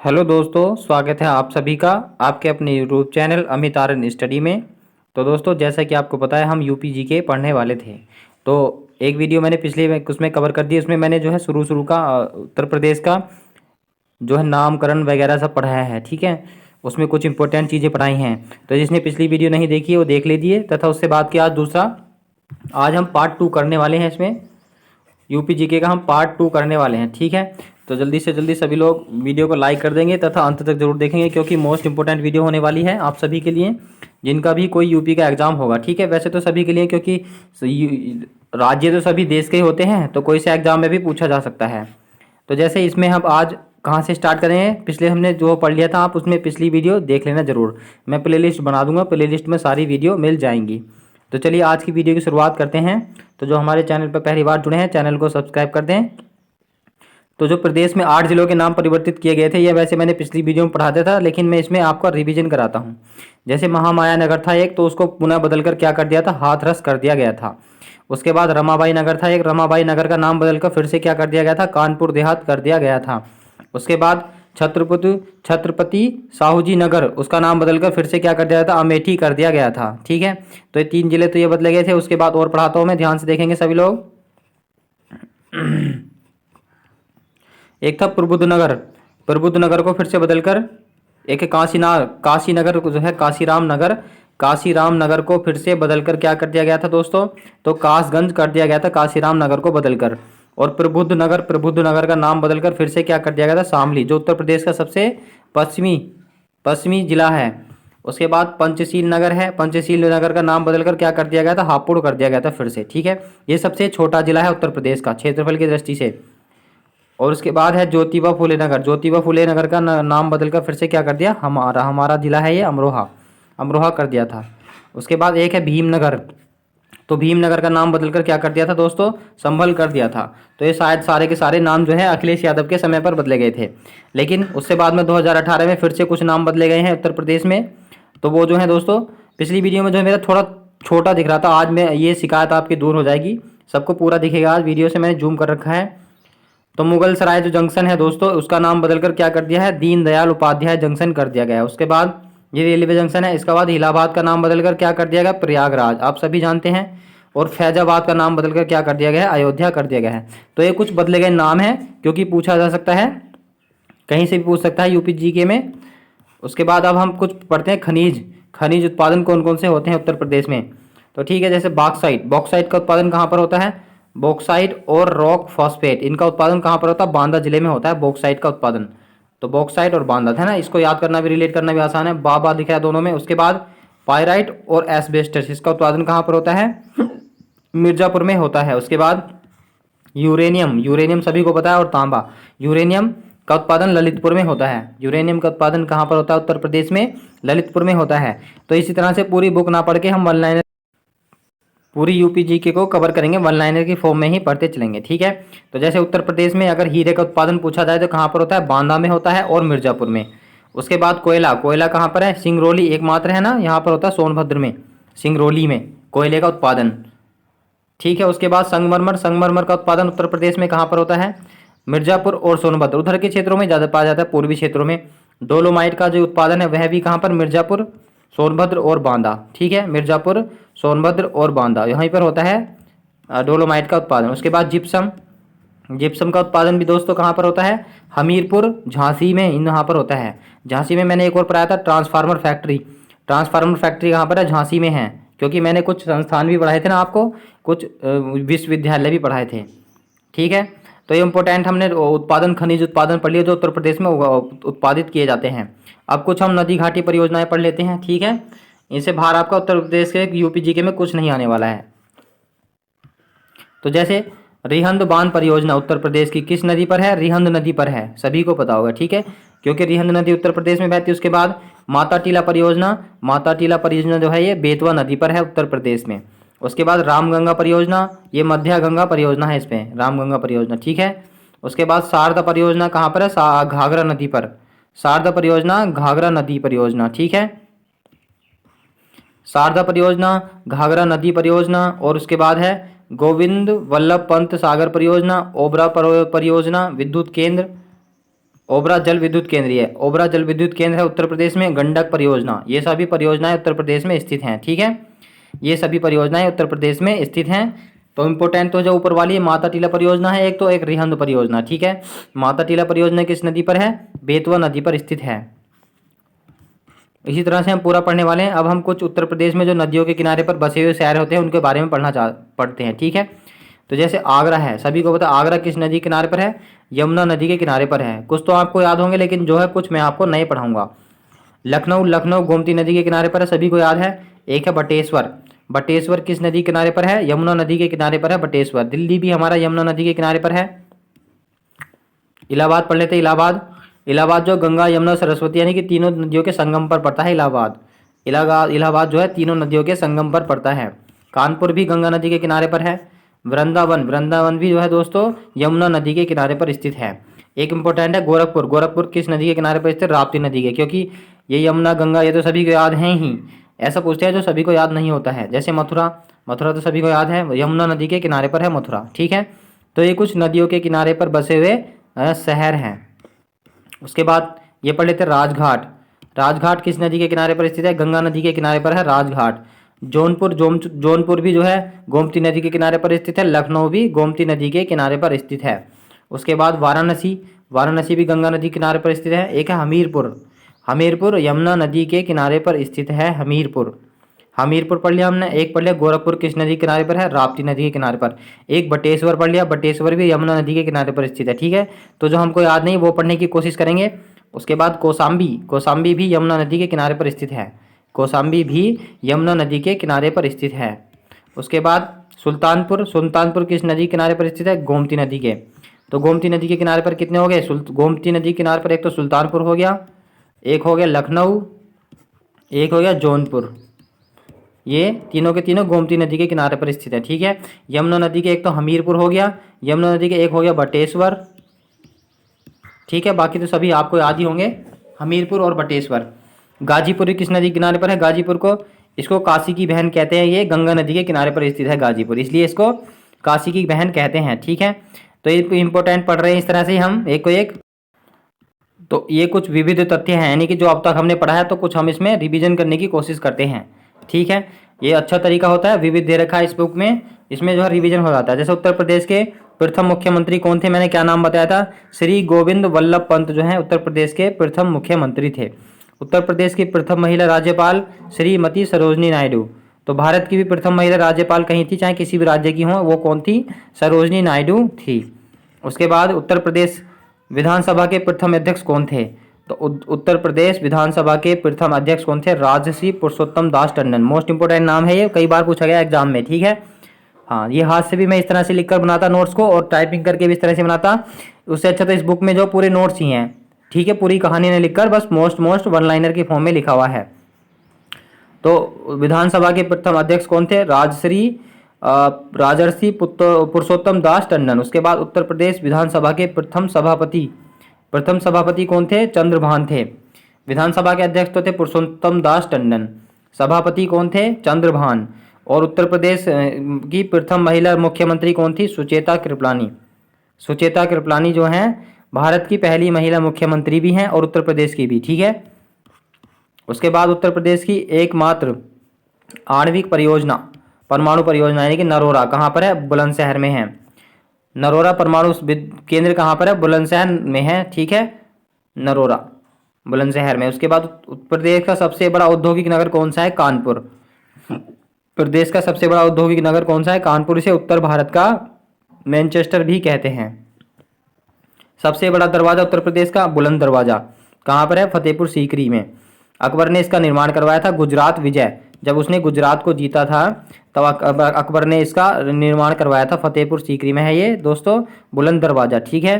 Hello दोस्तों, स्वागत है आप सभी का आपके अपने YouTube channel Amit Aryan study में। तो दोस्तों, जैसा कि आपको पता है हम यूपी जी के पढ़ने वाले थे। तो एक वीडियो मैंने पिछले में उसमें कवर कर दी। उसमें मैंने जो है शुरू का उत्तर प्रदेश का जो है नामकरण वगैरह सब पढ़ाया है। ठीक है, उसमें कुछ इंपॉर्टेंट चीज़ें पढ़ाई हैं। तो जिसने पिछली वीडियो नहीं देखी है वो देख लीजिए। तथा उससे बात की आज हम पार्ट 2 करने वाले हैं। इसमें यूपी जीके का हम पार्ट 2 करने वाले हैं। ठीक है, तो जल्दी से जल्दी सभी लोग वीडियो को लाइक कर देंगे तथा अंत तक जरूर देखेंगे, क्योंकि मोस्ट इंपॉर्टेंट वीडियो होने वाली है आप सभी के लिए जिनका भी कोई यूपी का एग्जाम होगा। ठीक है, वैसे तो सभी के लिए, क्योंकि राज्य तो सभी देश के ही होते हैं, तो कोई से एग्जाम में भी पूछा जा सकता है। तो जैसे इसमें हम आज कहाँ से स्टार्ट करेंगे, पिछले हमने जो पढ़ लिया था आप उसमें पिछली वीडियो देख लेना जरूर। मैं प्लेलिस्ट बना दूंगा, प्लेलिस्ट में सारी वीडियो मिल जाएंगी। तो चलिए आज की वीडियो की शुरुआत करते हैं। तो जो हमारे चैनल पर पहली बार जुड़े हैं, चैनल को सब्सक्राइब कर दें। तो जो प्रदेश में 8 जिलों के नाम परिवर्तित किए गए थे, यह वैसे मैंने पिछली वीडियो में पढ़ाया था, लेकिन मैं इसमें आपका रिवीजन कराता हूँ। जैसे महामाया नगर था एक, तो उसको पुनः बदलकर क्या कर दिया था, हाथरस कर दिया गया था। उसके बाद रमाबाई नगर था एक, रमाबाई नगर का नाम बदलकर फिर से क्या कर दिया गया था, कानपुर देहात कर दिया गया था। उसके बाद छत्रपति छत्रपति साहूजी नगर, उसका नाम बदलकर फिर से क्या कर दिया गया था, अमेठी कर दिया गया था। ठीक है, तो ये 3 जिले तो ये बदले गए थे। उसके बाद और पढ़ाता हूँ मैं, ध्यान से देखेंगे सभी लोग। एक था प्रबुद्धनगर, प्रबुद्धनगर को फिर से बदलकर एक है काशीनगर जो है काशीराम नगर, काशीराम नगर को फिर से बदलकर क्या कर दिया गया था दोस्तों, तो कासगंज कर दिया गया था काशीराम नगर को बदलकर। और प्रबुद्धनगर का नाम बदलकर फिर से क्या कर दिया गया था, शामली, जो उत्तर प्रदेश का सबसे पश्चिमी पश्चिमी जिला है। उसके बाद पंचशील नगर है, पंचशील नगर का नाम बदलकर क्या कर दिया गया था, हापुड़ कर दिया गया था फिर से। ठीक है, ये सबसे छोटा जिला है उत्तर प्रदेश का क्षेत्रफल की दृष्टि से। और उसके बाद है ज्योतिबा फुले नगर, ज्योतिबा फुले नगर का नाम बदलकर फिर से क्या कर दिया, हमारा हमारा जिला है ये अमरोहा, अमरोहा कर दिया था। उसके बाद एक है भीमनगर, तो भीमनगर का नाम बदलकर क्या कर दिया था दोस्तों, संभल कर दिया था। तो ये शायद सारे के सारे नाम जो है अखिलेश यादव के समय पर बदले गए थे, लेकिन उससे बाद में 2018 में फिर से कुछ नाम बदले गए हैं उत्तर प्रदेश में। तो वो जो है दोस्तों, पिछली वीडियो में जो है मेरा थोड़ा छोटा दिख रहा था, आज में ये शिकायत आपकी दूर हो जाएगी, सबको पूरा दिखेगा। आज वीडियो से मैंने जूम कर रखा है। तो मुगल सराय जो जंक्शन है दोस्तों, उसका नाम बदलकर क्या कर दिया है, दीनदयाल उपाध्याय जंक्शन कर दिया गया है। उसके बाद ये रेलवे जंक्शन है, इसके बाद इलाहाबाद का नाम बदलकर क्या कर दिया गया, प्रयागराज, आप सभी जानते हैं। और फैजाबाद का नाम बदलकर क्या कर दिया गया है, अयोध्या कर दिया गया है। तो ये कुछ बदले गए नाम हैं, क्योंकि पूछा जा सकता है, कहीं से भी पूछ सकता है यूपी जीके में। उसके बाद अब हम कुछ पढ़ते हैं, खनिज, खनिज उत्पादन कौन कौन से होते हैं उत्तर प्रदेश में। तो ठीक है, जैसे बॉक्साइट, बॉक्साइट का उत्पादन कहाँ पर होता है, बॉक्साइट और रॉक फॉस्फेट, इनका उत्पादन कहाँ पर होता है, बांदा जिले में होता है बॉक्साइट का उत्पादन। तो बॉक्साइट और बांदा है ना, इसको याद करना भी, रिलेट करना भी आसान है, बाबा दिखा है दोनों में। उसके बाद पायराइट और एस्बेस्टस, इसका उत्पादन कहाँ पर होता है, मिर्जापुर में होता है। उसके बाद यूरेनियम, यूरेनियम सभी को पता है, और तांबा, यूरेनियम का उत्पादन ललितपुर में होता है। यूरेनियम का उत्पादन कहाँ पर होता है, उत्तर प्रदेश में ललितपुर में होता है। तो इसी तरह से पूरी बुक ना पढ़ के हम वन लाइनर, पूरी यूपी जीके को कवर करेंगे, वन लाइनर की फॉर्म में ही पढ़ते चलेंगे। ठीक है, तो जैसे उत्तर प्रदेश में अगर हीरे का उत्पादन पूछा जाए तो कहाँ पर होता है, बांदा में होता है और मिर्जापुर में। उसके बाद कोयला, कोयला कहाँ पर है, सिंगरौली एकमात्र है ना, यहाँ पर होता है सोनभद्र में, सिंगरौली में कोयले का उत्पादन। ठीक है, उसके बाद संगमरमर, संगमरमर का उत्पादन उत्तर प्रदेश में कहाँ पर होता है, मिर्जापुर और सोनभद्र, उधर के क्षेत्रों में ज़्यादा पाया जाता है, पूर्वी क्षेत्रों में। डोलोमाइट का जो उत्पादन है वह भी कहाँ पर, मिर्जापुर, सोनभद्र और बांदा। ठीक है, मिर्जापुर, सोनभद्र और बांदा, यहीं पर होता है डोलोमाइट का उत्पादन। उसके बाद जिप्सम, जिप्सम का उत्पादन भी दोस्तों कहाँ पर होता है, हमीरपुर, झांसी में, इन यहाँ पर होता है। झांसी में मैंने एक और पढ़ाया था, ट्रांसफार्मर फैक्ट्री, ट्रांसफार्मर फैक्ट्री कहाँ पर है, झांसी में है, क्योंकि मैंने कुछ संस्थान भी पढ़ाए थे ना आपको, कुछ विश्वविद्यालय भी पढ़ाए थे। ठीक है, तो ये इंपॉर्टेंट हमने उत्पादन, खनिज उत्पादन पढ़ लिया जो उत्तर प्रदेश में उत्पादित किए जाते हैं। अब कुछ हम नदी घाटी परियोजनाएं पढ़ लेते हैं। ठीक है, इनसे बाहर आपका उत्तर प्रदेश के यूपी जीके में कुछ नहीं आने वाला है। तो जैसे रिहंद बांध परियोजना उत्तर प्रदेश की किस नदी पर है, रिहंद नदी पर है, सभी को पता होगा। ठीक है, क्योंकि रिहंद नदी उत्तर प्रदेश में बहती है। उसके बाद माता टीला परियोजना, माता टीला परियोजना जो है ये बेतवा नदी पर है उत्तर प्रदेश में। उसके बाद रामगंगा परियोजना, ये मध्य गंगा परियोजना है, इसमें रामगंगा परियोजना। ठीक है, उसके बाद शारदा परियोजना कहाँ पर है, घाघरा नदी पर, शारदा परियोजना घाघरा नदी परियोजना। ठीक है, शारदा परियोजना, घाघरा नदी परियोजना। और उसके बाद है गोविंद वल्लभ पंत सागर परियोजना, ओबरा परियोजना, विद्युत केंद्र, ओबरा जल विद्युत केंद्र, है ओबरा जल विद्युत केंद्र है उत्तर प्रदेश में। गंडक परियोजना, ये सभी परियोजनाएं उत्तर प्रदेश में स्थित हैं। ठीक है, ये सभी परियोजनाएं उत्तर प्रदेश में स्थित हैं। तो इम्पोर्टेंट तो जो ऊपर वाली है माता टीला परियोजना है एक, तो एक रिहंद परियोजना। ठीक है, माता टीला परियोजना किस नदी पर है? बेतवा नदी पर स्थित है। इसी तरह से हम पूरा पढ़ने वाले हैं। अब हम कुछ उत्तर प्रदेश में जो नदियों के किनारे पर बसे हुए शहर होते हैं उनके बारे में पढ़ते हैं। ठीक है, तो जैसे आगरा है, सभी को पता आगरा किस नदी के किनारे पर है? यमुना नदी के किनारे पर है। कुछ तो आपको याद होंगे लेकिन जो है कुछ मैं आपको नए पढ़ाऊंगा। लखनऊ, लखनऊ गोमती नदी के किनारे पर है, सभी को याद है। एक है बटेश्वर, बटेश्वर किस नदी के किनारे पर है? यमुना नदी के किनारे पर है बटेश्वर। दिल्ली भी हमारा यमुना नदी के किनारे पर है। इलाहाबाद पढ़ लेते हैं, इलाहाबाद, इलाहाबाद जो गंगा यमुना सरस्वती यानी कि तीनों नदियों के संगम पर पड़ता है। इलाहाबाद, इलाहाबाद जो है तीनों नदियों के संगम पर पड़ता है। कानपुर भी गंगा नदी के किनारे पर है। वृंदावन, वृंदावन भी जो है दोस्तों यमुना नदी के किनारे पर स्थित है। एक इंपॉर्टेंट है गोरखपुर, गोरखपुर किस नदी के किनारे पर स्थित? राप्ती नदी के, क्योंकि ये यमुना गंगा ये तो सभी को याद हैं ही। ऐसा पूछते हैं जो सभी को याद नहीं होता है, जैसे मथुरा, मथुरा तो सभी को याद है, यमुना नदी के किनारे पर है मथुरा। ठीक है, तो ये कुछ नदियों के किनारे पर बसे हुए शहर हैं। उसके बाद ये पढ़ लेते हैं राजघाट, राजघाट किस नदी के किनारे पर स्थित है? गंगा नदी के किनारे पर है राजघाट। जौनपुर, जौनपुर भी जो है गोमती नदी के किनारे पर स्थित है। लखनऊ भी गोमती नदी के किनारे पर स्थित है। उसके बाद वाराणसी, वाराणसी भी गंगा नदी के किनारे पर स्थित है। एक है हमीरपुर, हमीरपुर यमुना नदी के किनारे पर स्थित है हमीरपुर। हमीरपुर पढ़ लिया हमने। एक पढ़ लिया गोरखपुर किस नदी के किनारे पर है? राप्ती नदी के किनारे पर। एक बटेश्वर पढ़ लिया, बटेश्वर भी यमुना नदी के किनारे पर स्थित है। ठीक है, तो जो हमको याद नहीं वो पढ़ने की कोशिश करेंगे। उसके बाद कौसाम्बी, कौसाम्बी भी यमुना नदी के किनारे पर स्थित है। कौसाम्बी भी यमुना नदी के किनारे पर स्थित है। उसके बाद सुल्तानपुर, सुल्तानपुर किस नदी के किनारे पर स्थित है? गोमती नदी के। तो गोमती नदी के किनारे पर कितने हो गए? गोमती नदी के किनारे पर एक तो सुल्तानपुर हो गया, एक हो गया लखनऊ, एक हो गया जौनपुर। ये तीनों के तीनों गोमती नदी के किनारे पर स्थित है। ठीक है, यमुना नदी के एक तो हमीरपुर हो गया, यमुना नदी के एक हो गया बटेश्वर। ठीक है, बाकी तो सभी आपको याद ही होंगे, हमीरपुर और बटेश्वर। गाजीपुर किस नदी के किनारे पर है? गाजीपुर को, इसको काशी की बहन कहते हैं। ये गंगा नदी के किनारे पर स्थित है गाजीपुर, इसलिए इसको काशी की बहन कहते हैं। ठीक है, तो ये इंपॉर्टेंट पढ़ रहे हैं इस तरह से हम एक को एक। तो ये कुछ विविध तथ्य हैं, यानी कि जो अब तक हमने पढ़ा है तो कुछ हम इसमें रिवीजन करने की कोशिश करते हैं। ठीक है, ये अच्छा तरीका होता है, विविध दे रखा है इस बुक में, इसमें जो है रिवीजन हो जाता है। जैसे उत्तर प्रदेश के प्रथम मुख्यमंत्री कौन थे? मैंने क्या नाम बताया था? श्री गोविंद वल्लभ पंत जो है उत्तर प्रदेश के प्रथम मुख्यमंत्री थे। उत्तर प्रदेश की प्रथम महिला राज्यपाल श्रीमती सरोजनी नायडू। तो भारत की भी प्रथम महिला राज्यपाल कहीं थी, चाहे किसी भी राज्य की हो, वो कौन थी? सरोजनी नायडू थी। उसके बाद उत्तर प्रदेश विधानसभा के प्रथम अध्यक्ष कौन थे? तो उत्तर प्रदेश विधानसभा के प्रथम अध्यक्ष कौन थे? राजश्री पुरुषोत्तम दास टंडन। मोस्ट इंपोर्टेंट नाम है ये, कई बार पूछा गया एग्जाम में। ठीक है, हाँ, ये हाथ से भी मैं इस तरह से लिखकर बनाता नोट्स को, और टाइपिंग करके भी इस तरह से बनाता। उससे अच्छा तो इस बुक में जो पूरे नोट्स ही हैं। ठीक है, पूरी कहानी ने लिखकर, बस मोस्ट वन लाइनर के फॉर्म में लिखा हुआ है। तो विधानसभा के प्रथम अध्यक्ष कौन थे? राजर्षि पुरुषोत्तम दास टंडन। उसके बाद उत्तर प्रदेश विधानसभा के प्रथम सभापति कौन थे? चंद्रभान थे। विधानसभा के अध्यक्ष तो थे पुरुषोत्तम दास टंडन, सभापति कौन थे? चंद्रभान। और उत्तर प्रदेश की प्रथम महिला मुख्यमंत्री कौन थी? सुचेता कृपलानी। सुचेता कृपलानी जो हैं भारत की पहली महिला मुख्यमंत्री भी हैं और उत्तर प्रदेश की भी। ठीक है, उसके बाद उत्तर प्रदेश की एकमात्र आणविक परियोजना, परमाणु परियोजना यानी कि नरोरा, कहाँ पर है? बुलंदशहर में है। नरोरा परमाणु केंद्र कहाँ पर है? बुलंदशहर में है। ठीक है, नरोरा बुलंदशहर में। उसके बाद उत्तर प्रदेश का सबसे बड़ा औद्योगिक नगर कौन सा है? कानपुर। प्रदेश का सबसे बड़ा औद्योगिक नगर कौन सा है? कानपुर। इसे उत्तर भारत का मैनचेस्टर भी कहते हैं। सबसे बड़ा दरवाजा उत्तर प्रदेश का बुलंद दरवाजा कहाँ पर है? फतेहपुर सीकरी में। अकबर ने इसका निर्माण करवाया था गुजरात विजय, जब उसने गुजरात को जीता था तब अकबर ने इसका निर्माण करवाया था। फतेहपुर सीकरी में है ये दोस्तों बुलंद दरवाजा। ठीक है,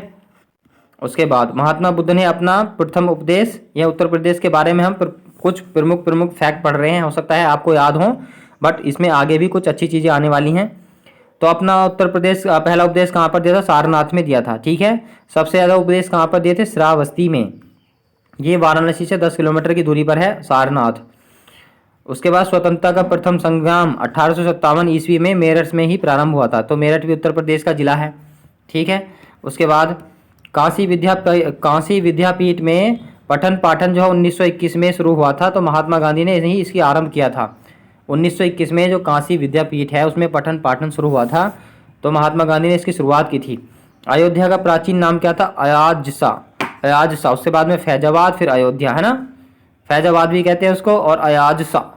उसके बाद महात्मा बुद्ध ने अपना प्रथम उपदेश, यह उत्तर प्रदेश के बारे में हम कुछ प्रमुख फैक्ट पढ़ रहे हैं, हो सकता है आपको याद हो, बट इसमें आगे भी कुछ अच्छी चीज़ें आने वाली हैं। तो अपना उत्तर प्रदेश पहला उपदेश कहाँ पर दिया था? सारनाथ में दिया था। ठीक है, सबसे ज़्यादा उपदेश कहाँ पर दिए थे? श्रावस्ती में। ये वाराणसी से 10 किलोमीटर की दूरी पर है सारनाथ। उसके बाद स्वतंत्रता का प्रथम संग्राम 1857 ईस्वी में मेरठ में ही प्रारंभ हुआ था। तो मेरठ भी उत्तर प्रदेश का जिला है। ठीक है, उसके बाद काशी विद्यापीठ में पठन पाठन जो है 1921 में शुरू हुआ था, तो महात्मा गांधी ने ही इसकी आरंभ किया था। 1921 में जो काशी विद्यापीठ है उसमें पठन पाठन शुरू हुआ था, तो महात्मा गांधी ने इसकी शुरुआत की थी। अयोध्या का प्राचीन नाम क्या था? अयाजसा। उसके बाद में फैजाबाद, फिर अयोध्या, है ना। फैजाबाद भी कहते हैं उसको, और अयाजसा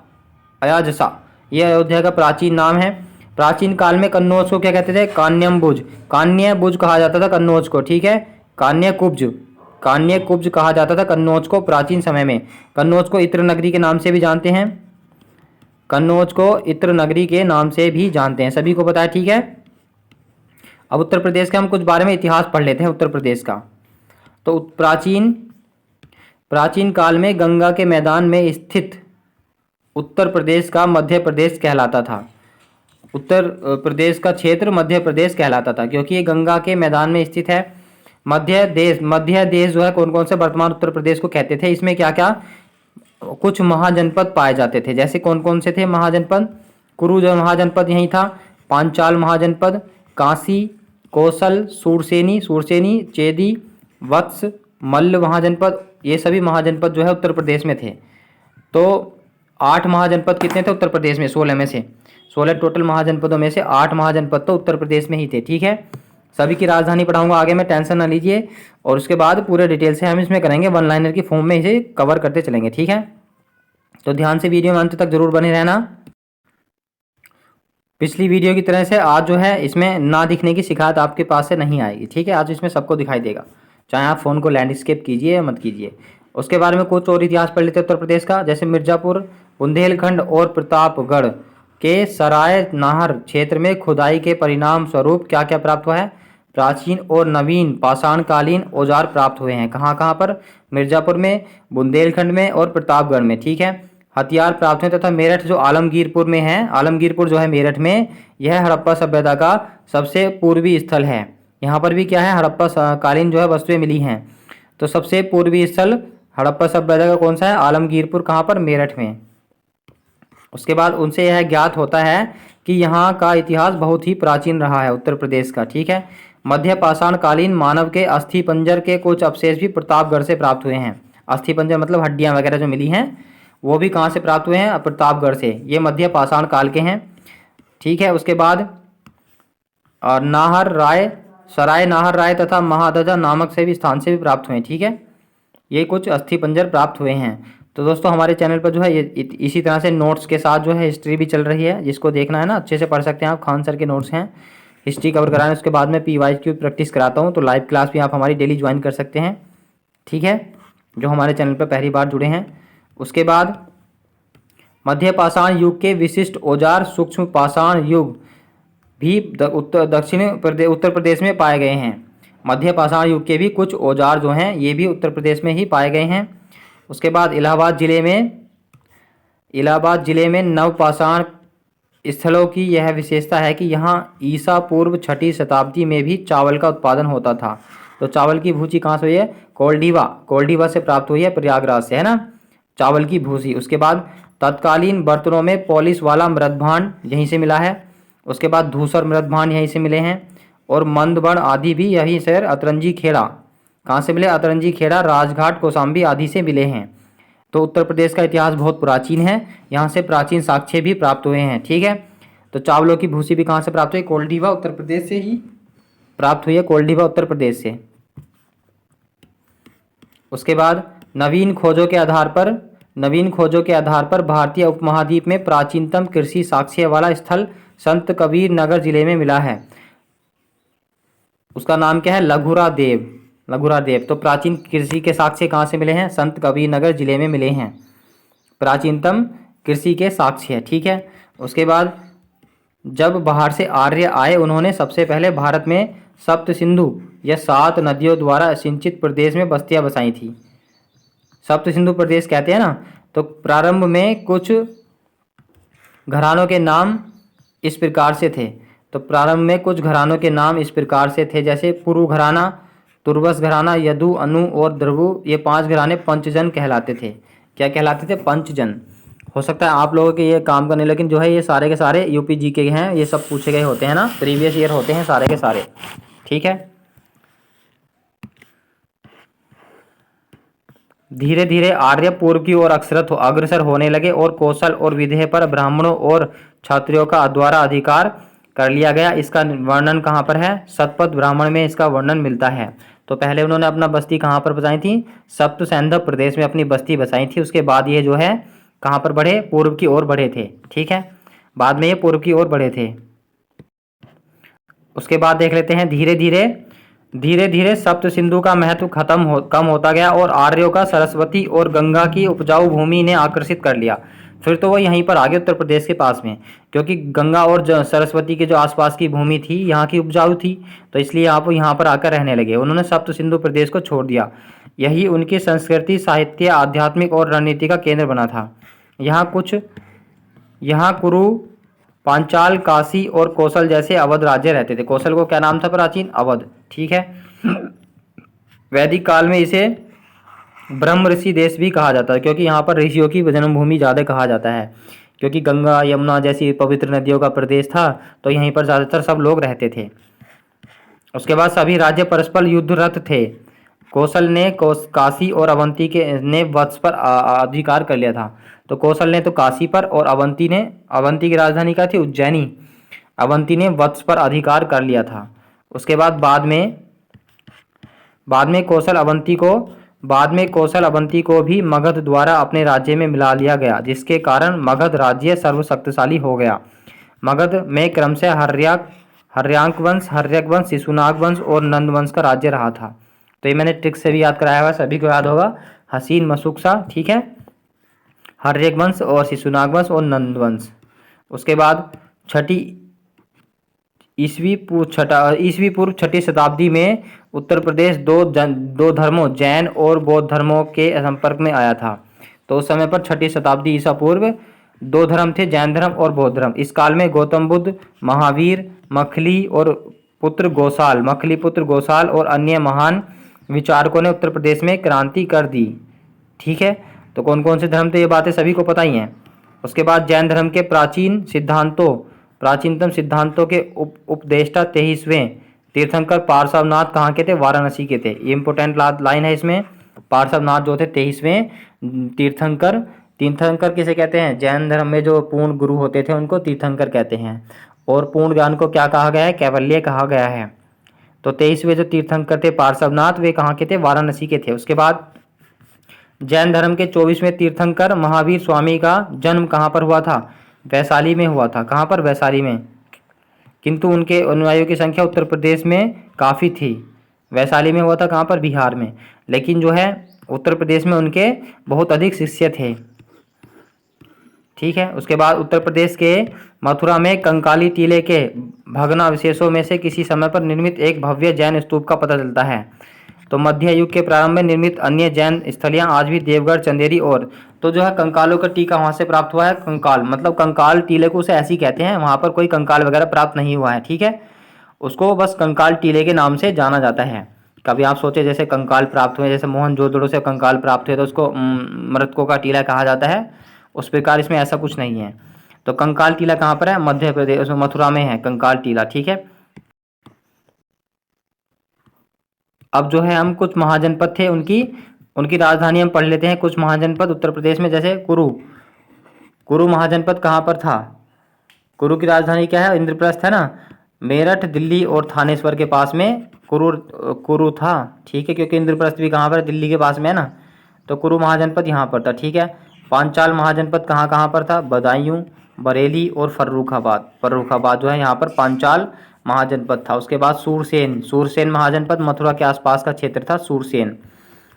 ये अयोध्या का प्राचीन नाम है। प्राचीन काल में कन्नौज को क्या कहते थे? कान्यबुज कहा जाता था कन्नौज को, ठीक है। कान्यकुब्ज कहा जाता था कन्नौज को प्राचीन समय में। कन्नौज को इत्र नगरी के नाम से भी जानते हैं, सभी को पता है, ठीक है। अब उत्तर प्रदेश का हम कुछ बारे में इतिहास पढ़ लेते हैं उत्तर प्रदेश का। तो प्राचीन काल में गंगा के मैदान में स्थित उत्तर प्रदेश का मध्य प्रदेश कहलाता था। उत्तर प्रदेश का क्षेत्र मध्य प्रदेश कहलाता था, क्योंकि ये गंगा के मैदान में स्थित है। मध्य देश जो है कौन कौन से वर्तमान उत्तर प्रदेश को कहते थे? इसमें क्या क्या कुछ महाजनपद पाए जाते थे। जैसे कौन कौन से थे महाजनपद? कुरु जो महाजनपद यही था, पांचाल महाजनपद, काशी, कौशल, सूरसेनी, चेदी, वत्स, मल्ल महाजनपद, ये सभी महाजनपद जो है उत्तर प्रदेश में थे। तो 8 महाजनपद कितने थे उत्तर प्रदेश में? 16 में से 16 टोटल महाजनपदों में से 8 महाजनपद तो उत्तर प्रदेश में ही थे, ठीक है। सभी की राजधानी पढ़ाऊंगा आगे मैं, टेंशन ना लीजिए। और उसके बाद पूरे डिटेल से हम इसमें करेंगे, वन लाइनर की फॉर्म में इसे कवर करते चलेंगे, ठीक है। तो ध्यान से वीडियो में अंत तक जरूर बने रहना। पिछली वीडियो की तरह से आज जो है इसमें ना दिखने की शिकायत आपके पास से नहीं आएगी, ठीक है। आज इसमें सबको दिखाई देगा, चाहे आप फ़ोन को लैंडस्केप कीजिए या मत कीजिए। उसके बारे में कुछ और इतिहास पढ़ लेते हैं उत्तर प्रदेश का। जैसे मिर्ज़ापुर, बुंदेलखंड और प्रतापगढ़ के सराय नाहर क्षेत्र में खुदाई के परिणाम स्वरूप क्या क्या प्राप्त हुआ है? प्राचीन और नवीन पाषाणकालीन औजार प्राप्त हुए हैं। कहाँ कहाँ पर? मिर्ज़ापुर में, बुंदेलखंड में और प्रतापगढ़ में, ठीक है। हथियार प्राप्त हुए तथा मेरठ जो आलमगीरपुर में है, आलमगीरपुर जो है मेरठ में, यह हड़प्पा सभ्यता का सबसे पूर्वी स्थल है। यहाँ पर भी क्या है? हड़प्पा कालीन जो है वस्तुएं मिली हैं। तो सबसे पूर्वी स्थल हड़प्पा सभ्यता का कौन सा है? आलमगीरपुर। कहाँ पर? मेरठ में। उसके बाद उनसे यह ज्ञात होता है कि यहाँ का इतिहास बहुत ही प्राचीन रहा है उत्तर प्रदेश का, ठीक है। मध्य पाषाणकालीन मानव के अस्थि पंजर के कुछ अवशेष भी प्रतापगढ़ से प्राप्त हुए हैं। अस्थि पंजर मतलब हड्डियाँ वगैरह जो मिली हैं वो भी कहाँ से प्राप्त हुए हैं? प्रतापगढ़ से। ये मध्य पाषाण काल के हैं, ठीक है। उसके बाद सराय नाहर राय तथा महादजा नामक से भी स्थान से भी प्राप्त हुए हैं, ठीक है। ये कुछ अस्थि पंजर प्राप्त हुए हैं। तो दोस्तों हमारे चैनल पर जो है ये इसी तरह से नोट्स के साथ जो है हिस्ट्री भी चल रही है। जिसको देखना है ना अच्छे से पढ़ सकते हैं आप, खान सर के नोट्स हैं, हिस्ट्री कवर कराने। उसके बाद में PYQ प्रैक्टिस कराता हूँ, तो लाइव क्लास भी आप हमारी डेली ज्वाइन कर सकते हैं, ठीक है, जो हमारे चैनल पर पहली बार जुड़े हैं। उसके बाद मध्य पाषाण युग के विशिष्ट औजार सूक्ष्म पाषाण युग भी उत्तर प्रदेश में पाए गए हैं। मध्य पाषाण युग के भी कुछ औजार जो हैं ये भी उत्तर प्रदेश में ही पाए गए हैं। उसके बाद इलाहाबाद जिले में नवपाषाण स्थलों की यह विशेषता है कि यहाँ ईसा पूर्व 6ठी शताब्दी में भी चावल का उत्पादन होता था। तो चावल की भूसी कहाँ से हुई है? कोल्डीवा से प्राप्त हुई है, प्रयागराज से, है ना, चावल की भूसी। उसके बाद तत्कालीन बर्तनों में पॉलिश वाला मृदभांड यहीं से मिला है। उसके बाद धूसर मृदभांड यहीं से मिले हैं, और मंदबण आदि भी यहीं से। अतरंजी खेड़ा कहाँ से मिले? अतरंजी खेड़ा, राजघाट, कौशाम्बी आदि से मिले हैं। तो उत्तर प्रदेश का इतिहास बहुत प्राचीन है, यहाँ से प्राचीन साक्ष्य भी प्राप्त हुए हैं, ठीक है। तो चावलों की भूसी भी कहाँ से प्राप्त हुई? कोल्डीवा उत्तर प्रदेश से ही प्राप्त हुई है, कोल्डीवा उत्तर प्रदेश से। उसके बाद नवीन खोजों के आधार पर भारतीय उपमहाद्वीप में प्राचीनतम कृषि साक्ष्य वाला स्थल संत कबीर नगर जिले में मिला है। उसका नाम क्या है? लघुरा देव। तो प्राचीन कृषि के साक्ष्य कहाँ से मिले हैं? संत कबीर नगर जिले में मिले हैं, प्राचीनतम कृषि के साक्ष्य, ठीक है। उसके बाद जब बाहर से आर्य आए, उन्होंने सबसे पहले भारत में सप्त सिंधु या 7 नदियों द्वारा सिंचित प्रदेश में बस्तियां बसाई थी। सप्त सिंधु प्रदेश कहते हैं ना। तो प्रारंभ में कुछ घरानों के नाम इस प्रकार से थे, जैसे पुरु घराना, तुर्वस घराना, यदु, अनु और द्रवु। ये 5 घराने पंचजन कहलाते थे। क्या कहलाते थे? पंचजन। हो सकता है आप लोगों के ये काम करने, लेकिन जो है ये सारे के सारे UPG के हैं, ये सब पूछे गए होते हैं ना, प्रीवियस ईयर होते हैं सारे के सारे, ठीक है। धीरे धीरे आर्य पूर्व की ओर अग्रसर होने लगे और कौशल और विदेह पर ब्राह्मणों और क्षत्रियों का द्वारा अधिकार कर लिया गया। इसका वर्णन कहाँ पर है? शतपथ ब्राह्मण में इसका वर्णन मिलता है। तो पहले उन्होंने अपना बस्ती कहाँ पर बसाई थी? सप्त सैंधव प्रदेश में अपनी बस्ती बसाई थी। उसके बाद ये जो है कहाँ पर बढ़े? पूर्व की ओर बढ़े थे। ठीक है, बाद में ये पूर्व की ओर बढ़े थे। उसके बाद देख लेते हैं धीरे धीरे सप्त सिंधु का महत्व कम होता गया और आर्यों का सरस्वती और गंगा की उपजाऊ भूमि ने आकर्षित कर लिया। फिर तो वो यहीं पर आ गए उत्तर प्रदेश के पास में, क्योंकि गंगा और सरस्वती के जो आसपास की भूमि थी यहाँ की उपजाऊ थी, तो इसलिए आप यहाँ पर आकर रहने लगे। उन्होंने सप्त सिंधु प्रदेश को छोड़ दिया। यही उनकी संस्कृति, साहित्य, आध्यात्मिक और रणनीति का केंद्र बना था। यहाँ कुरु, पांचाल, काशी और कौशल जैसे अवध राज्य रहते थे। कौशल को क्या नाम था प्राचीन? अवध। ठीक है, वैदिक काल में इसे ब्रह्म ऋषि देश भी कहा जाता है, क्योंकि यहाँ पर ऋषियों की जन्मभूमि ज़्यादा कहा जाता है, क्योंकि गंगा यमुना जैसी पवित्र नदियों का प्रदेश था, तो यहीं पर ज़्यादातर सब लोग रहते थे। उसके बाद सभी राज्य परस्पर युद्धरत थे। कौशल ने काशी और अवंती ने वत्स पर अधिकार कर लिया था। तो कौशल ने तो काशी पर, और अवंती की राजधानी क्या थी? उज्जैनी। अवंती ने वत्स पर अधिकार कर लिया था। उसके बाद में कौशल अवंती को भी मगध द्वारा अपने राज्य में मिला लिया गया, जिसके कारण मगध राज्य सर्वशक्तिशाली हो गया। मगध में क्रमशः हर्यांक वंश, हर्यक वंश, शिशुनाग वंश और नंद वंश का राज्य रहा था। तो ये मैंने ट्रिक से भी याद कराया हुआ, सभी को याद होगा। हसीन मशुकसा, ठीक है, हर्यक वंश और शिशुनाग वंश और नंद वंश। उसके बाद ईसवी पूर्व छठी शताब्दी में उत्तर प्रदेश दो धर्मों, जैन और बौद्ध धर्मों के संपर्क में आया था। तो उस समय पर छठी शताब्दी ईसा पूर्व दो धर्म थे, जैन धर्म और बौद्ध धर्म। इस काल में गौतम बुद्ध, महावीर, मखली पुत्र गोसाल और अन्य महान विचारकों ने उत्तर प्रदेश में क्रांति कर दी। ठीक है, तो कौन कौन से धर्म थे ये बातें सभी को पता ही हैं। उसके बाद जैन धर्म के प्राचीनतम सिद्धांतों के उपदेष्टा 23वें तीर्थंकर पार्श्वनाथ कहाँ के थे? वाराणसी के थे। ये इंपॉर्टेंट लाइन है इसमें। पार्श्वनाथ जो थे 23वें तीर्थंकर किसे कहते हैं? जैन धर्म में जो पूर्ण गुरु होते थे उनको तीर्थंकर कहते हैं, और पूर्ण ज्ञान को क्या कहा गया है? कैवल्य कहा गया है। तो 23वें जो तीर्थंकर थे पार्श्वनाथ, वे कहाँ के थे? वाराणसी के थे। उसके बाद जैन धर्म के 24वें तीर्थंकर महावीर स्वामी का जन्म कहाँ पर हुआ था? वैशाली में हुआ था। कहाँ पर? वैशाली में। किंतु उनके अनुयायियों की संख्या उत्तर प्रदेश में काफ़ी थी। वैशाली में हुआ था, कहाँ पर? बिहार में। लेकिन जो है उत्तर प्रदेश में उनके बहुत अधिक शिष्य थे। ठीक है, उसके बाद उत्तर प्रदेश के मथुरा में कंकाली टीले के भग्नावशेषों में से किसी समय पर निर्मित एक भव्य जैन स्तूप का पता चलता है। तो मध्य युग के प्रारंभ में निर्मित अन्य जैन स्थलियां आज भी देवगढ़, चंदेरी और तो जो है कंकालों का टीका वहां से प्राप्त हुआ है। कंकाल मतलब कंकाल टीले को उसे ऐसे ही कहते हैं, वहां पर कोई कंकाल वगैरह प्राप्त नहीं हुआ है। ठीक है, उसको बस कंकाल टीले के नाम से जाना जाता है। कभी आप सोचे जैसे कंकाल प्राप्त हुए, जैसे मोहनजोदड़ो से कंकाल प्राप्त हुए तो उसको मृतकों का टीला कहा जाता है, उस प्रकार इसमें ऐसा कुछ नहीं है। तो कंकाल टीला कहाँ पर है? मध्य प्रदेश, मथुरा में है कंकाल टीला। ठीक है, अब जो है हम कुछ महाजनपद थे उनकी राजधानी हम पढ़ लेते हैं। कुछ महाजनपद उत्तर प्रदेश में, जैसे कुरु महाजनपद कहाँ पर था? कुरु की राजधानी क्या है? इंद्रप्रस्थ है ना। मेरठ, दिल्ली और थानेश्वर के पास में कुरु था। ठीक है, क्योंकि इंद्रप्रस्थ भी कहाँ पर? दिल्ली के पास में है ना। तो कुरु महाजनपद यहाँ पर था। ठीक है, पांचाल महाजनपद कहाँ कहाँ पर था? बदायूं, बरेली और फर्रुखाबाद जो है यहाँ पर पांचाल महाजनपद था। उसके बाद सूरसेन महाजनपद मथुरा के आसपास का क्षेत्र था सूरसेन।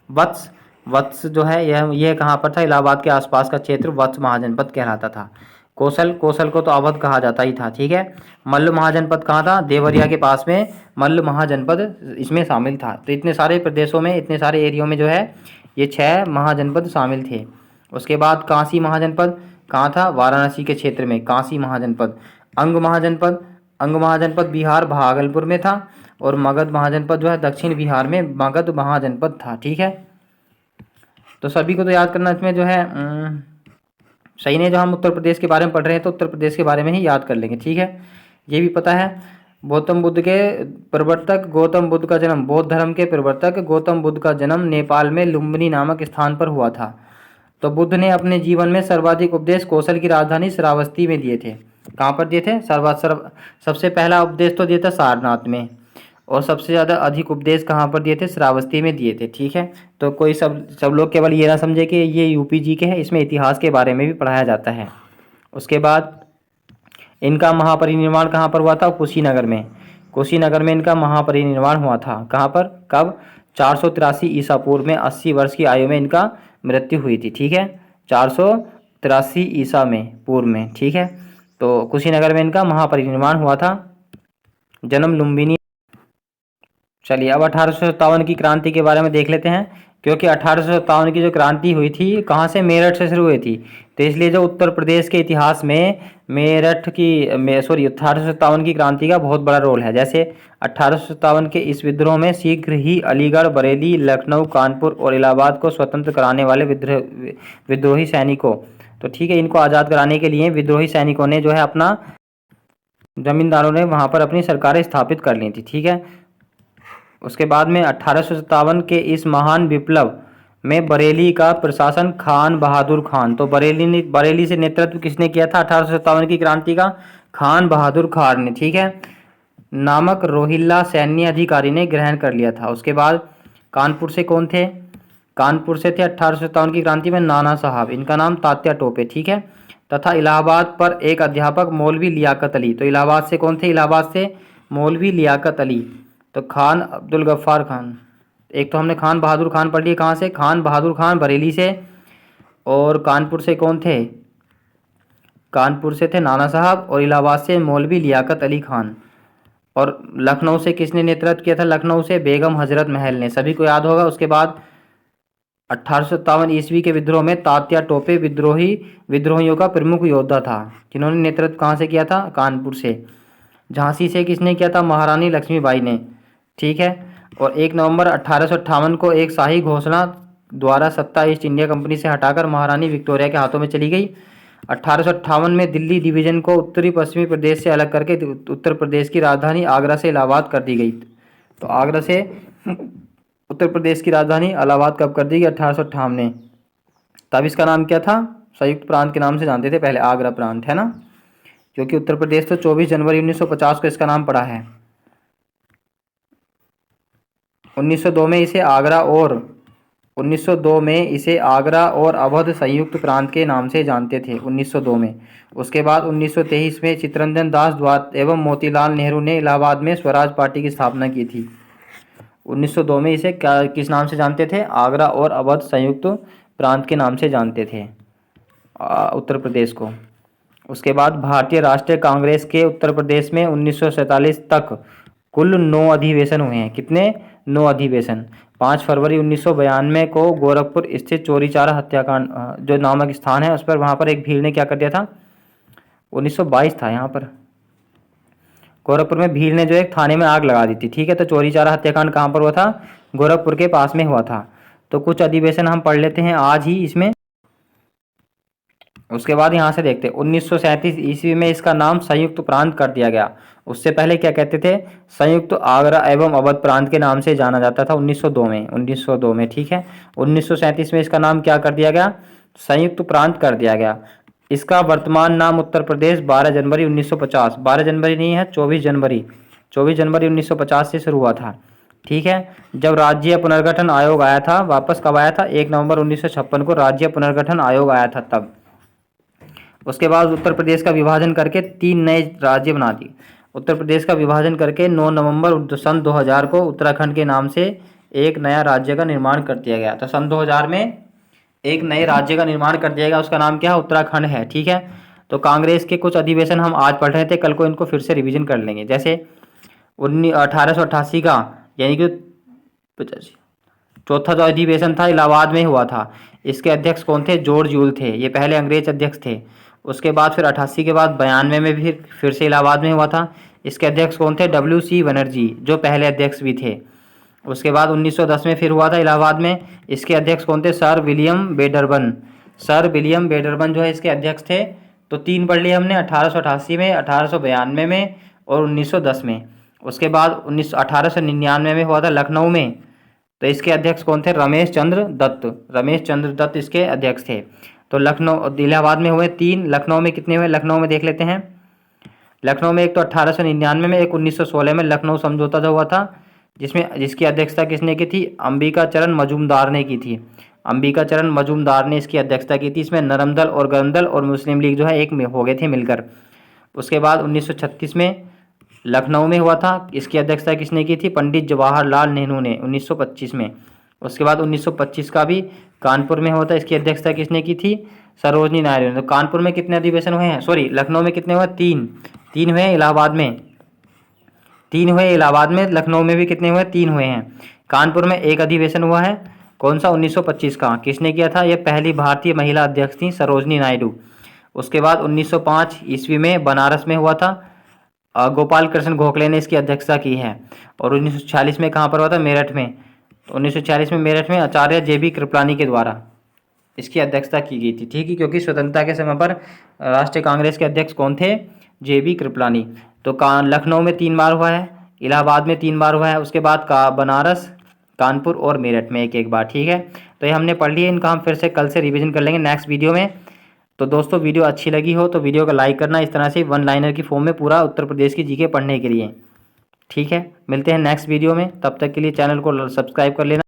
वत्स जो है यह कहाँ पर था? इलाहाबाद के आसपास का क्षेत्र वत्स महाजनपद कहलाता था। कौशल को तो अवध कहा जाता ही था। ठीक है, मल्ल महाजनपद कहाँ था? देवरिया के पास में मल्ल महाजनपद इसमें शामिल था। तो इतने सारे प्रदेशों में, इतने सारे एरियो में जो है ये 6 महाजनपद शामिल थे। उसके बाद काशी महाजनपद कहाँ था? वाराणसी के क्षेत्र में काशी महाजनपद। अंग महाजनपद बिहार भागलपुर में था, और मगध महाजनपद जो है दक्षिण बिहार में मगध महाजनपद था। ठीक है, तो सभी को तो याद करना इसमें जो है सही नहीं। जो हम उत्तर प्रदेश के बारे में पढ़ रहे हैं तो उत्तर प्रदेश के बारे में ही याद कर लेंगे। ठीक है, ये भी पता है। गौतम बुद्ध के प्रवर्तक गौतम बुद्ध का जन्म बौद्ध धर्म के प्रवर्तक गौतम बुद्ध का जन्म नेपाल में लुम्बिनी नामक स्थान पर हुआ था। तो बुद्ध ने अपने जीवन में सर्वाधिक उपदेश कौशल की राजधानी श्रावस्ती में दिए थे। कहाँ पर दिए थे? सबसे पहला उपदेश तो दिया था सारनाथ में, और सबसे ज़्यादा अधिक उपदेश कहाँ पर दिए थे? श्रावस्ती में दिए थे। ठीक है, तो कोई सब लोग केवल ये ना समझे कि ये यूपी जी के हैं, इसमें इतिहास के बारे में भी पढ़ाया जाता है। उसके बाद इनका महापरिनिर्वाण कहाँ पर हुआ था? कुशीनगर में। कुशीनगर में इनका महापरिनिर्वाण हुआ था। कहाँ पर? कब? 483 ईसा पूर्व में 80 वर्ष की आयु में इनका मृत्यु हुई थी। ठीक है, 483 ईसा में पूर्व में। ठीक है, तो कुशीनगर में इनका महापरिनिर्वाण हुआ था। जन्म लुम्बिनी। चलिए अब 1857 की क्रांति के बारे में देख लेते हैं, क्योंकि 1857 की जो क्रांति हुई थी कहाँ से? मेरठ से शुरू हुई थी। तो इसलिए जो उत्तर प्रदेश के इतिहास में मेरठ की 1857 की क्रांति का बहुत बड़ा रोल है। जैसे 1857 के इस विद्रोह में शीघ्र ही अलीगढ़, बरेली, लखनऊ, कानपुर और इलाहाबाद को स्वतंत्र कराने वाले विद्रोही सैनिकों, तो ठीक है, इनको आज़ाद कराने के लिए विद्रोही सैनिकों ने जो है अपना, जमींदारों ने वहाँ पर अपनी सरकारें स्थापित कर ली थी। ठीक है, उसके बाद में 1857 के इस महान विप्लव में बरेली का प्रशासन खान बहादुर खान, तो बरेली से नेतृत्व किसने किया था 1857 की क्रांति का? खान बहादुर खान ने, ठीक है, नामक रोहिल्ला सैन्य अधिकारी ने ग्रहण कर लिया था। उसके बाद कानपुर से कौन थे? कानपुर से थे 1857 की क्रांति में नाना साहब, इनका नाम तात्या टोपे। ठीक है, तथा इलाहाबाद पर एक अध्यापक मौलवी लियाकत अली। तो इलाहाबाद से कौन थे? इलाहाबाद से मौलवी लियाकत अली। तो खान अब्दुल गफ्फार खान, एक तो हमने खान बहादुर खान पढ़ लिए, कहाँ से? खान बहादुर खान बरेली से। और कानपुर से कौन थे? कानपुर से थे नाना साहब, और इलाहाबाद से मौलवी लियाकत अली खान। और लखनऊ से किसने नेतृत्व किया था? लखनऊ से बेगम हजरत महल ने, सभी को याद होगा। उसके बाद 1857 ईस्वी के विद्रोह में तात्या टोपे विद्रोहियों का प्रमुख योद्धा था, जिन्होंने नेतृत्व कहाँ से किया था? कानपुर से। झांसी से किसने किया था? महारानी लक्ष्मीबाई ने। ठीक है, और 1 नवंबर 1858 को एक शाही घोषणा द्वारा सत्ता ईस्ट इंडिया कंपनी से हटाकर महारानी विक्टोरिया के हाथों में चली गई। 1858 में दिल्ली डिवीजन को उत्तरी पश्चिमी प्रदेश से अलग करके उत्तर प्रदेश की राजधानी आगरा से इलाहाबाद कर दी गई। तो आगरा से उत्तर प्रदेश की राजधानी इलाहाबाद कब कर दी गई? 1858 में। तब इसका नाम क्या था? संयुक्त प्रांत के नाम से जानते थे पहले, आगरा प्रांत, है ना, क्योंकि उत्तर प्रदेश तो 24 जनवरी 1950 को इसका नाम पड़ा है। 1902 में इसे आगरा और अवध संयुक्त प्रांत के नाम से जानते थे, 1902 में। उसके बाद 1923 में चित्तरंजन दास एवं मोतीलाल नेहरू ने इलाहाबाद में स्वराज पार्टी की स्थापना की थी। 1902 में इसे किस नाम से जानते थे? आगरा और अवध संयुक्त प्रांत के नाम से जानते थे उत्तर प्रदेश को। उसके बाद भारतीय राष्ट्रीय कांग्रेस के उत्तर प्रदेश में 1947 तक कुल 9 अधिवेशन हुए हैं। कितने? 9 अधिवेशन। 5 फरवरी 1992 को गोरखपुर स्थित चोरी चारा हत्याकांड जो नामक स्थान है उस पर, वहाँ पर एक भीड़ ने क्या कर दिया था? 1922 था यहाँ पर, गोरखपुर में भीड़ ने जो एक थाने में आग लगा दी थी। ठीक है, तो चोरी चारा हत्याकांड कहाँ पर हुआ था? गोरखपुर के पास में हुआ था। तो कुछ अधिवेशन हम पढ़ लेते हैं आज ही इसमें। उसके बाद यहाँ से देखते हैं 1937 ईस्वी में इसका नाम संयुक्त प्रांत कर दिया गया। उससे पहले क्या कहते थे? संयुक्त आगरा एवं अवध प्रांत के नाम से जाना जाता था 1902 में। ठीक है, 1937 में इसका नाम क्या कर दिया गया? संयुक्त प्रांत कर दिया गया। इसका वर्तमान नाम उत्तर प्रदेश 12 जनवरी 1950, 12 जनवरी नहीं है, 24 जनवरी 1950 से शुरू हुआ था। ठीक है, जब राज्य पुनर्गठन आयोग आया था, वापस कब आया था? 1 नवंबर 1956 को राज्य पुनर्गठन आयोग आया था तब। उसके बाद उत्तर प्रदेश का विभाजन करके 3 नए राज्य बना दिए। उत्तर प्रदेश का विभाजन करके 9 नवंबर सन 2000 को उत्तराखंड के नाम से एक नया राज्य का निर्माण कर दिया गया। तो सन 2000 में एक नए राज्य का निर्माण कर दिया गया, उसका नाम क्या है? उत्तराखंड है। ठीक है, तो कांग्रेस के कुछ अधिवेशन हम आज पढ़ रहे थे, कल को इनको फिर से रिवीजन कर लेंगे। जैसे 1888 का, यानी कि 85 चौथा जो अधिवेशन था इलाहाबाद में हुआ था। इसके अध्यक्ष कौन थे? जॉर्ज यूल थे, ये पहले अंग्रेज अध्यक्ष थे। उसके बाद फिर 88 के बाद 92 में भी फिर से इलाहाबाद में हुआ था। इसके अध्यक्ष कौन थे? WC बनर्जी, जो पहले अध्यक्ष भी थे। उसके बाद 1910 में फिर हुआ था इलाहाबाद में। इसके अध्यक्ष कौन थे? सर विलियम बेडरबन जो है इसके अध्यक्ष थे। तो 3 पढ़ लिए हमने, 1888 में, 1892 में और 1910 में। उसके बाद 1899 में हुआ था लखनऊ में, तो इसके अध्यक्ष कौन थे? रमेश चंद्र दत्त। रमेश चंद्र दत्त इसके अध्यक्ष थे। तो लखनऊ इलाहाबाद में हुए 3, लखनऊ में कितने हुए? लखनऊ में देख लेते हैं। लखनऊ में एक तो 1899 में, एक 1916 में लखनऊ समझौता जो हुआ था, जिसकी अध्यक्षता किसने की थी? अंबिका चरण मजूमदार ने की थी। अंबिका चरण मजूमदार ने इसकी अध्यक्षता की थी। इसमें नरम दल और गरम दल और मुस्लिम लीग जो है एक में हो गए थे मिलकर। उसके बाद 1936 में लखनऊ में हुआ था, इसकी अध्यक्षता किसने की थी? पंडित जवाहरलाल नेहरू ने 1925 में। उसके बाद 1925 का भी कानपुर में हुआ था, इसकी अध्यक्षता किसने की थी? सरोजनी नायडू ने। तो कानपुर में कितने अधिवेशन हुए हैं? सॉरी, लखनऊ में कितने हुए? 3 हुए हैं। इलाहाबाद में 3 हुए, इलाहाबाद में। लखनऊ में भी कितने हुए? 3 हुए हैं। कानपुर में एक अधिवेशन हुआ है, कौन सा? 1925 का। किसने किया था? ये पहली भारतीय महिला अध्यक्ष थी, सरोजनी नायडू। उसके बाद 1905 ईस्वी में बनारस में हुआ था, गोपाल कृष्ण गोखले ने इसकी अध्यक्षता की है। और 1946 में कहाँ पर हुआ था? मेरठ में। तो 1946 में मेरठ में आचार्य JB कृपलानी के द्वारा इसकी अध्यक्षता की गई थी। ठीक है, क्योंकि स्वतंत्रता के समय पर राष्ट्रीय कांग्रेस के अध्यक्ष कौन थे? JB कृपलानी। तो लखनऊ में 3 बार हुआ है, इलाहाबाद में 3 बार हुआ है, उसके बाद बनारस, कानपुर और मेरठ में एक एक बार। ठीक है, तो ये हमने पढ़ लिए, इनका हम फिर से कल से रिवीजन कर लेंगे नेक्स्ट वीडियो में। तो दोस्तों, वीडियो अच्छी लगी हो तो वीडियो को लाइक करना, इस तरह से 1 लाइनर की फॉर्म में पूरा उत्तर प्रदेश की जीके पढ़ने के लिए। ठीक है, मिलते हैं नेक्स्ट वीडियो में, तब तक के लिए चैनल को सब्सक्राइब कर लेना।